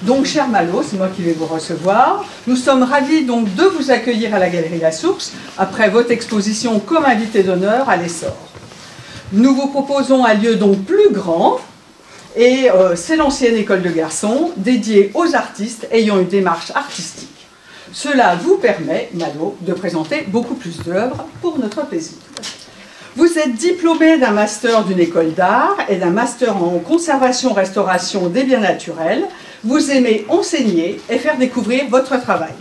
Donc, cher Malo, c'est moi qui vais vous recevoir. Nous sommes ravis donc de vous accueillir à la Galerie La Source après votre exposition comme invité d'honneur à l'Essor. Nous vous proposons un lieu donc plus grand et c'est l'ancienne école de garçons dédiée aux artistes ayant une démarche artistique. Cela vous permet, Malo, de présenter beaucoup plus d'œuvres pour notre plaisir. Vous êtes diplômé d'un master d'une école d'art et d'un master en conservation-restauration des biens naturels. Vous aimez enseigner et faire découvrir votre travail.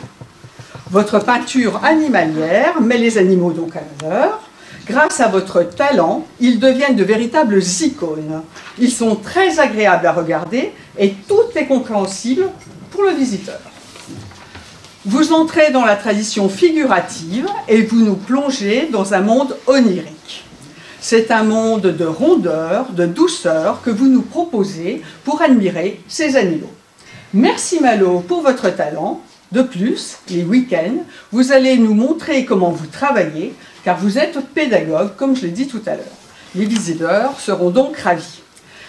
Votre peinture animalière met les animaux donc à l'honneur. Grâce à votre talent, ils deviennent de véritables icônes. Ils sont très agréables à regarder et tout est compréhensible pour le visiteur. Vous entrez dans la tradition figurative et vous nous plongez dans un monde onirique. C'est un monde de rondeur, de douceur que vous nous proposez pour admirer ces animaux. Merci Malo pour votre talent. De plus, les week-ends, vous allez nous montrer comment vous travaillez, car vous êtes pédagogue, comme je l'ai dit tout à l'heure. Les visiteurs seront donc ravis.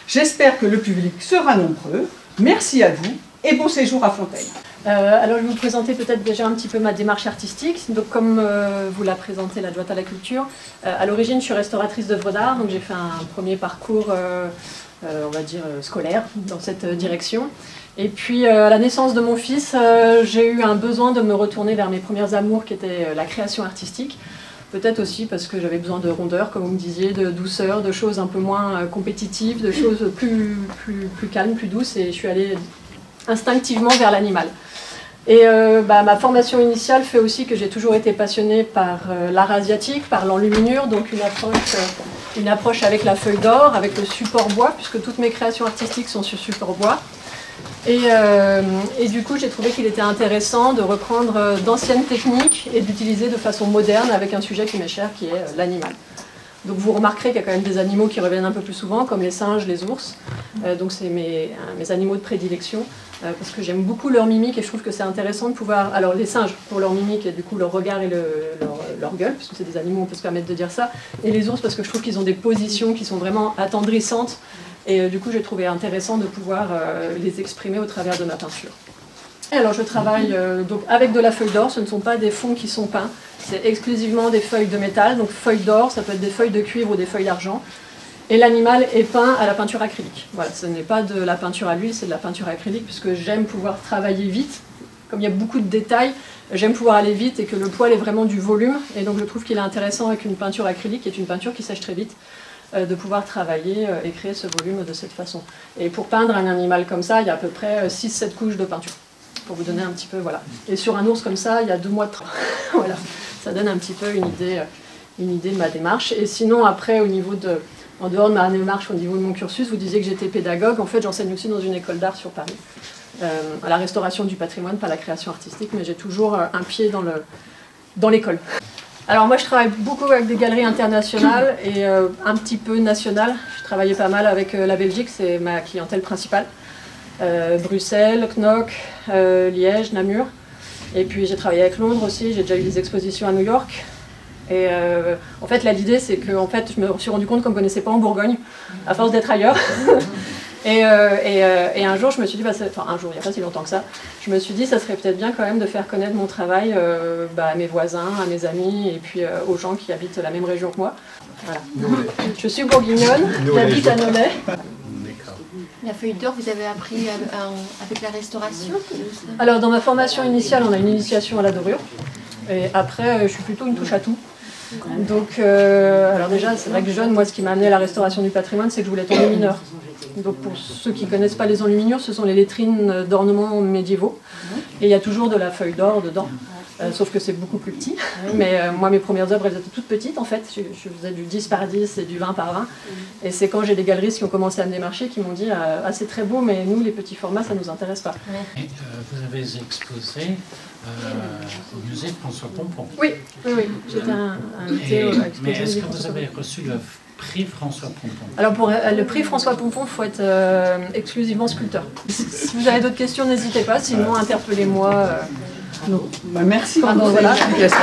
J'espère que le public sera nombreux. Merci à vous et bon séjour à Fontaine. Alors je vais vous présenter peut-être déjà un petit peu ma démarche artistique. Donc comme vous l'a présenté l'adjointe à la culture, à l'origine je suis restauratrice d'œuvres d'art, donc j'ai fait un premier parcours, on va dire, scolaire dans cette direction. Et puis à la naissance de mon fils, j'ai eu un besoin de me retourner vers mes premiers amours qui étaient la création artistique. Peut-être aussi parce que j'avais besoin de rondeur, comme vous me disiez, de douceur, de choses un peu moins compétitives, de choses plus calmes, plus douces, et je suis allée instinctivement vers l'animal. Et ma formation initiale fait aussi que j'ai toujours été passionnée par l'art asiatique, par l'enluminure, donc une approche avec la feuille d'or, avec le support bois, puisque toutes mes créations artistiques sont sur support bois. Et du coup, j'ai trouvé qu'il était intéressant de reprendre d'anciennes techniques et d'utiliser de façon moderne avec un sujet qui m'est cher, qui est l'animal. Donc vous remarquerez qu'il y a quand même des animaux qui reviennent un peu plus souvent, comme les singes, les ours. Donc c'est mes animaux de prédilection, parce que j'aime beaucoup leur mimique et je trouve que c'est intéressant de pouvoir... Alors les singes pour leur mimique et du coup leur regard et leur gueule, parce que c'est des animaux, on peut se permettre de dire ça. Et les ours parce que je trouve qu'ils ont des positions qui sont vraiment attendrissantes. Et du coup j'ai trouvé intéressant de pouvoir les exprimer au travers de ma peinture. Et alors je travaille donc avec de la feuille d'or, ce ne sont pas des fonds qui sont peints, c'est exclusivement des feuilles de métal, donc feuilles d'or, ça peut être des feuilles de cuivre ou des feuilles d'argent. Et l'animal est peint à la peinture acrylique. Voilà, ce n'est pas de la peinture à l'huile, c'est de la peinture acrylique, puisque j'aime pouvoir travailler vite. Comme il y a beaucoup de détails, j'aime pouvoir aller vite et que le poil est vraiment du volume. Et donc je trouve qu'il est intéressant avec une peinture acrylique, qui est une peinture qui sèche très vite, de pouvoir travailler et créer ce volume de cette façon. Et pour peindre un animal comme ça, il y a à peu près 6-7 couches de peinture. Pour vous donner un petit peu, voilà. Et sur un ours comme ça, il y a 2 mois de travail. Voilà, ça donne un petit peu une idée de ma démarche. Et sinon, après, en dehors de ma démarche, au niveau de mon cursus, vous disiez que j'étais pédagogue. En fait, j'enseigne aussi dans une école d'art sur Paris, à la restauration du patrimoine, pas la création artistique, mais j'ai toujours un pied dans l'école. Alors moi, je travaille beaucoup avec des galeries internationales et un petit peu nationales. Je travaillais pas mal avec la Belgique, c'est ma clientèle principale. Bruxelles, Knock, Liège, Namur. Et puis j'ai travaillé avec Londres aussi, j'ai déjà eu des expositions à New York. Et en fait, là, l'idée, c'est que je me suis rendu compte qu'on ne me connaissait pas en Bourgogne, à force d'être ailleurs. et un jour, je me suis dit, enfin un jour, il n'y a pas si longtemps que ça, je me suis dit, ça serait peut-être bien quand même de faire connaître mon travail à mes voisins, à mes amis, et puis aux gens qui habitent la même région que moi. Voilà. Je suis bourguignonne, j'habite à Nolay. La feuille d'or, vous avez appris avec la restauration? Alors dans ma formation initiale, on a une initiation à la dorure. Et après, je suis plutôt une touche à tout. Donc, alors déjà, c'est vrai que jeune, moi, ce qui m'a amené à la restauration du patrimoine, c'est que je voulais être enlumineur. Donc pour ceux qui ne connaissent pas les enluminures, ce sont les lettrines d'ornements médiévaux. Et il y a toujours de la feuille d'or dedans. Sauf que c'est beaucoup plus petit. Mais moi, mes premières œuvres, elles étaient toutes petites en fait. Je faisais du 10 par 10 et du 20 par 20. Et c'est quand j'ai des galeristes qui ont commencé à me démarcher qui m'ont dit ah, c'est très beau, mais nous, les petits formats, ça ne nous intéresse pas. Et, vous avez exposé au musée François Pompon. Oui. J'étais invitée à exposer. Mais est-ce que vous avez reçu le prix François Pompon? Alors pour le prix François Pompon, il faut être exclusivement sculpteur. Si vous avez d'autres questions, n'hésitez pas, sinon interpellez-moi. Merci pour voilà. l'explication.